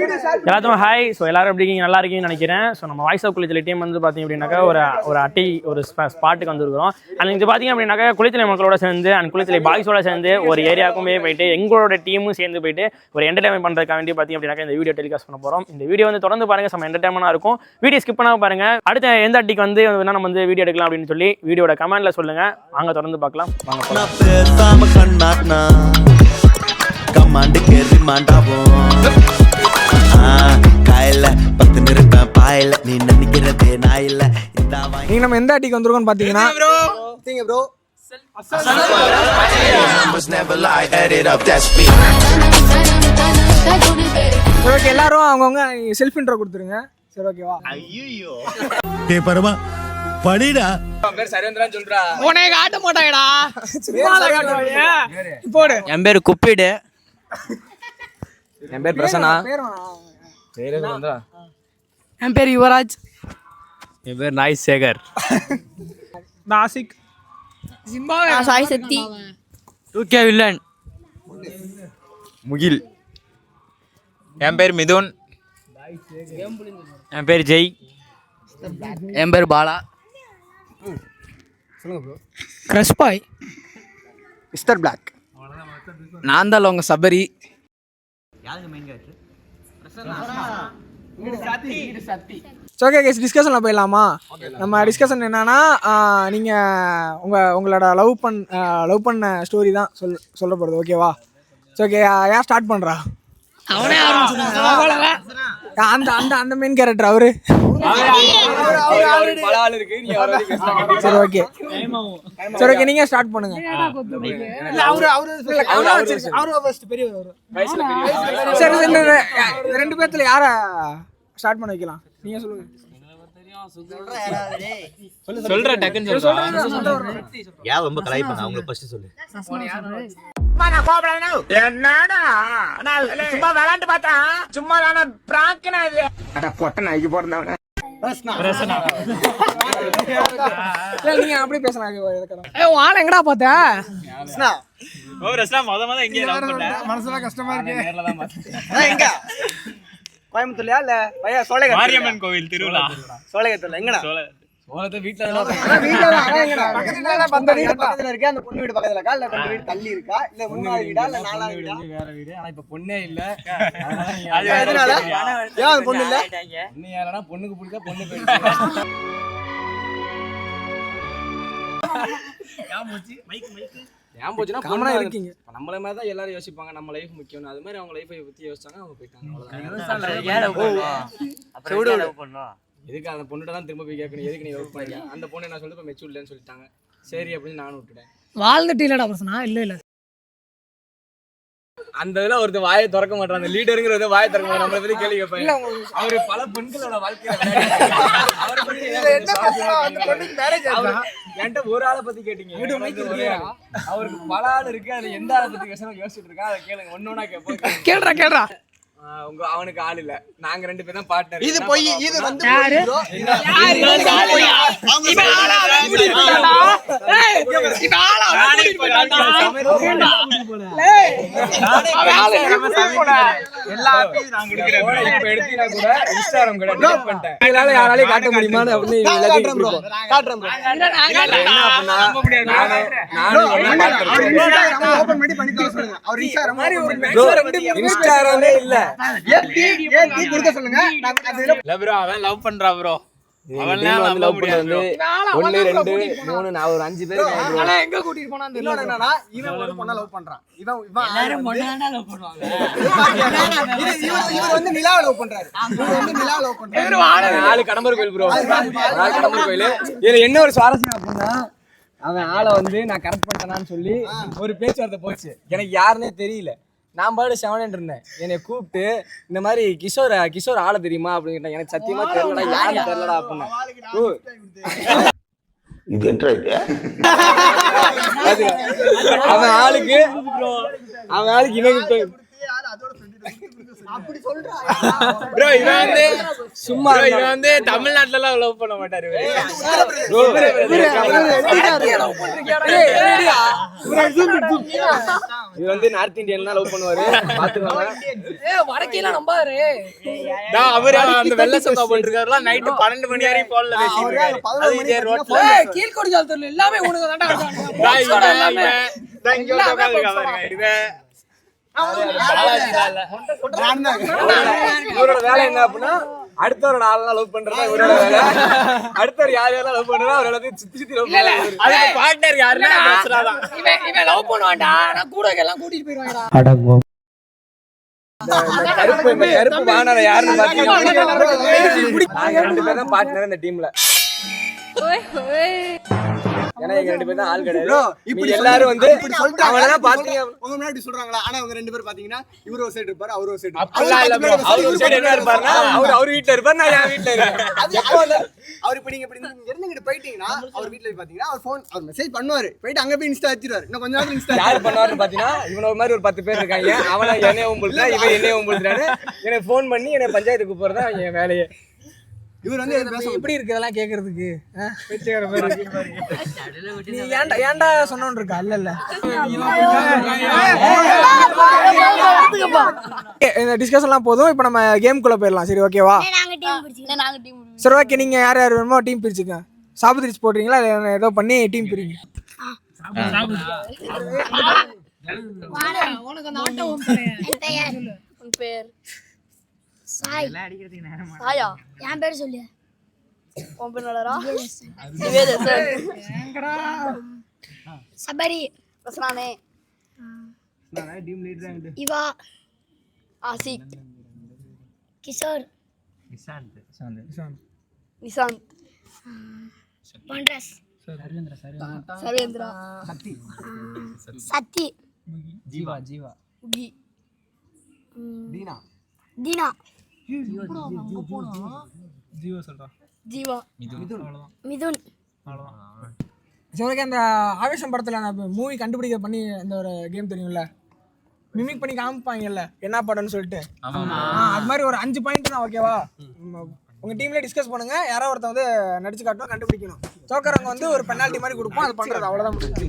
எல்லாத்துக்கும் hi. So எல்லாரும் எப்படி இருக்கீங்க? நல்லா இருக்கீங்கன்னு நினைக்கிறேன். ஸோ நம்ம வாய்ஸ் ஆஃப் குளித்தலை டீம் வந்து பார்த்தீங்க அப்படின்னாக்கா ஒரு ஸ்பாட்டுக்கு வந்துருக்கிறோம். அண்ட் இது பார்த்தீங்க அப்படின்னாக்கா குளித்தலை மக்களோட சேர்ந்து அண்ட் குளித்தலை பாய்ஸோட சேர்ந்து ஒரு ஏரியாவுக்குமே போயிட்டு எங்களோட டீமும் சேர்ந்து போயிட்டு ஒரு என்டர்டைன்மெண்ட் பண்ணுறதுக்காக வேண்டி பார்த்தீங்க அப்படின்னாக்கா இந்த வீடியோ டெலிகாஸ்ட் பண்ண போகிறோம். இந்த வீடியோ வந்து தொடர்ந்து பாருங்கள், செம்ம என்டர்டைன்மெண்ட்டாக இருக்கும். வீடியோ ஸ்கிப் பண்ணாமல் பாருங்கள். அடுத்த எந்த அட்டிக்கு வந்து நம்ம வந்து வீடியோ எடுக்கலாம் அப்படின்னு சொல்லி வீடியோட கமெண்ட்டில் சொல்லுங்கள். வாங்க தொடர்ந்து பார்க்கலாம். கமாண்டு கேரி மாண்டாவும் காயில பத்து நிறுத்தம் பாயில நீ நினைக்கிறதே நான் இல்ல. நீங்க நம்ம எந்த அட்டிக்கு வந்திருக்கோம்னு பாத்தீங்கன்னா ஓகே, எல்லாரும் அவங்கவுங்க செல்ஃப் இன்ட்ரோ கொடுத்துருங்க. சரி ஓகேவா? ஐயோ டேய் பரமா படிடா. பேர் சரேந்திரன் சொல்றா. உனே காட்ட மாட்டாங்கடா. சும்மா காட்டுவாங்க. போடு. என் பேர் குப்பிடு. என் பேர் பிரசன்னா. என் பேர் யுவராஜ். என் பேர் நாய் சேகர். நாசிக். சாய் சக்தி. 2K villain Mugil. என் பேர் மிதுன். என் பேர் ஜெய். என் பேர் பாலா. சொல்லுங்க bro. Crush boy. Mister black. நான் தான் உங்க சபரி. ஓகே கைஸ், டிஸ்கஷனில் போயிடலாமா? நம்ம டிஸ்கஷன் என்னன்னா, நீங்கள் உங்களோட லவ் பண்ண ஸ்டோரி தான் சொல்ல போகிறது. ஓகேவா? ஓகே, யார் ஸ்டார்ட் பண்ணுறா? அந்த மெயின் கேரக்டர் அவரு. சரி ஓகே, சரி ஓகே, நீங்க ஸ்டார்ட் பண்ணுங்க. சரி, ரெண்டு பேர்த்துல யார ஸ்டார்ட் பண்ண வைக்கலாம்? நீங்க சொல்லுங்க. சொல்ற டக்குன்னு சொல்றா. யா ரொம்ப கலாய்ப்பாங்க, அவங்க ஃபர்ஸ்ட் சொல்லு. என்னடா சும்மா விளையாண்டு பார்த்தா சும்மா தானே பிராங்கனா இது. அட பொட்ட நாய்க்கு போறதவன நீங்க அப்படி பேசலாம். உன் ஆளை எங்கடா பார்த்த? மனசுல கஷ்டமா இருக்கு. எங்க கோயம்புத்தூர்லயா இல்ல மாரியம்மன் கோவில் திருவிழா சோழகத்துல? எங்கடா? வீட்டுல பக்கத்துல இருக்கா? அந்த பொண்ணு வீடு பக்கத்துல இருக்கா? இல்ல ரெண்டு வீடு தள்ளி இருக்கா? இல்ல மூணாவது வீடா இல்ல நாலாவது வீடா? வேற வீடு. ஆனா இப்ப பொண்ணே இல்ல. அதனால ஏன் அந்த பொண்ணு இல்ல? பொண்ணு யாரனா பொண்ணுக்கு பிடிச்சா பொண்ணு போயிடுச்சு. ஏன் போச்சுன்னா காமனா இருக்கீங்க. நம்மள மாதிரி தான் எல்லாரும் யோசிப்பாங்க, நம்ம லைஃப் முக்கியம். அது மாதிரி அவங்க லைஃபை பத்தி யோசிச்சாங்க, அவங்க போயிட்டாங்க. எதுக்கு அந்த பொண்ணுகிட்ட தான் திரும்ப போய் கேட்கணும், எதுக்கு நீ ஒர்க் பண்ணிக்க? அந்த பொண்ணு என்ன சொல்லிட்டு இப்போ மெச்சூர் இல்லைன்னு சொல்லிட்டாங்க. சரி அப்படின்னு நானும் விட்டுட்டேன். வாழ்ந்துட்டு இல்லடா பிரச்சனை. இல்ல அந்த இதெல்லாம் ஒருத்தர் வாயை திறக்க மாட்டான். அந்த லீடருங்கிறத வாயை திறக்க மாட்டான். நம்மளை பத்தி கேள்வி கேட்பாங்க. அவரு பல பெண்களோட வாழ்க்கையில அவரை பத்தி என்கிட்ட ஒரு ஆளை பத்தி கேட்டீங்க. அவருக்கு பல ஆள் இருக்கு. அதுல எந்த ஆளை பத்தி பேசணும் யோசிச்சுட்டு இருக்கா? அதை கேளுங்க, ஒன்னொன்னா கேட்போம். கேள்றா அவனுக்கு ஆள் இல்ல, நாங்க ரெண்டு பேரும் தான் பார்ட்னர். இது போய் இது வந்து யாராலையும் காட்ட முடியுமான்னு இன்ஸ்டாகிராமே இல்ல. அவன் லவ் பண்றா ப்ரோ. அவன் லவ் பண்ணது 1 2 3 நான் ஒரு 5 பேர் எங்க கூட்டிட்டு போனா தெரியல. என்னன்னா இவன் ஒரு பொண்ண லவ் பண்றான். இவன் எல்லாரும் பொண்ணாடா லவ் பண்ணுவாங்க. இவன் வந்து நிலா லவ் பண்றாரு. இவன் வந்து நிலா லவ் பண்றாரு. நாலு கடம்பர் கோயில் ப்ரோ. நாலு கடம்பர் கோயில். இதுல என்ன ஒரு சுவாரஸ்யம் அப்படின்னா, அவன் ஆளை வந்து நான் கரெக்ட் பண்ணிட்டேனான்னு சொல்லி ஒரு பேச்சுவார்த்தை போச்சு. எனக்கு யாருன்னே தெரியல. நான் பாடு செவனேன் இருந்தேன். என்னை கூப்பிட்டு இந்த மாதிரி கிஷோர் ஆளை தெரியுமா அப்படின்னு கேட்டேன். எனக்கு சத்தியமா தெரியலடா, யாருன்னு தெரியலடா அப்படின்னா. அவன் ஆளுக்கு இவன் ப்ரோ இவன் வந்து சும்மா இவன் வந்து தமிழ்நாட்டுல எல்லாம் லவ் பண்ண மாட்டாரு. இது வந்து நார்த் இந்தியன் தான் லவ் பண்ணுவாரு பாத்துக்கோங்க. வடக்கையெல்லாம் நம்பாரு. அவரு அந்த வெள்ளை சொக்கா போட்டுருக்காருலாம் நைட்டு 12 மணி வரைக்கும் போன்ல பேசிட்டு கீழ்கொடி ஜாலத்துல எல்லாமே உனக்கு தாண்டா இவரோட வேலை என்ன அப்படின்னா அடுத்தவரோட ஆளெல்லாம் லவ் பண்றதா இவரோட வேலை. அடுத்தவர் யார் யாரெல்லாம் லவ் பண்ணுறா அவர் எல்லாத்தையும் சுத்தி சுத்தி லவ் பண்ணுவாரு. அதுக்கு பார்ட்னர் யாருன்னா பேசுறாதான். இவன் லவ் பண்ணுவான்டா. நான் கூட எல்லாம் கூட்டிட்டு போயிடுவாங்கடா. இந்த கருப்பு வானர யாருன்னு பாத்தீங்கன்னா நாங்க 2 பேர் தான் பார்ட்னர் இந்த டீம்ல. ஏன்னா எங்க 2 பேர் தான் ஆள் கிடையாது. இப்படி எல்லாரும் வந்து அவங்களதான் பாத்தீங்க உங்க முன்னாடி சொல்றாங்களா? ஆனா அவங்க 2 பேர் பாத்தீங்கன்னா இவரு ஒரு சைடு இருப்பாரு, அவரு ஒரு சைடு. அப்பெல்லாம் இல்ல bro. அவர் ஒரு சைடு என்ன இருப்பாருன்னா அவர் வீட்ல இருப்பாரு, நான் என் வீட்ல இருப்பேன். அவர் இப்ப நீங்க இப்படி இங்க இருந்து இங்க போயிட்டீங்கன்னா அவர் வீட்ல போய் பாத்தீங்கன்னா அவர் போன் அவர் மெசேஜ் பண்ணுவாரு, போயிட்டு அங்க போய் இன்ஸ்டா வச்சிருவாரு. இன்னும் கொஞ்ச நேரம் இன்ஸ்டா யார் பண்ணுவாருன்னு பாத்தீங்கன்னா இவன ஒரு மாதிரி ஒரு 10 பேர் இருக்காங்க. அவன என்னைய உம்புல்றா, இவன் என்னைய உம்புல்றாரு. எனக்கு ஃபோன் பண்ணி என்னை பஞ்சாயத்துக்கு கூப்பிடுறதா என் வேலையே. இவர் வந்து எப்படி இருக்கு இதெல்லாம் கேட்கறதுக்கு? நீ ஏன்டா சொன்னோன்னு இருக்கா? இல்ல இந்த டிஸ்கஷன்லாம் போதும். இப்போ நம்ம கேம்குள்ள போயிடலாம். சரி ஓகேவா? சரி ஓகே. நீங்க யார் யார் வேணுமோ டீம் பிரிச்சுக்க. சாபுதிரிச்சு போடுறீங்களா இல்லை ஏதோ பண்ணி டீம் பிரிங்க. உனக்கு அந்த ஆட்டோ உன் பேர் சாய். சாயா? என் பேர் சொல்லு. உன் பேர் நலரா? சபரி. ரசனானே. இவா. ஆசிக். கிஷோர். நிசாந்த். பண்டஸ். சர்வேந்திரா. சத்தி. ஜீவா உகி. தீனா. ஜீவா. மிதுன். சரி ஓகே. அந்த ஆவேசம் படத்தில் அந்த மூவி கண்டுபிடிக்க பண்ணி அந்த ஒரு கேம் தெரியும்ல, மிமிக் பண்ணி காமிப்பாங்கல்ல என்ன படம்னு சொல்லிட்டு. அது மாதிரி ஒரு 5 பாயிண்ட் தான். ஓகேவா? உங்க டீம்ல டிஸ்கஸ் பண்ணுங்க. யாரோ ஒருத்தன் வந்து நடிச்சு காட்டணும், கண்டுபிடிக்கணும். தோக்கறவங்க வந்து ஒரு பெனால்ட்டி மாதிரி கொடுப்போம். அது பண்றது அவ்வளவுதான் முடிஞ்சு.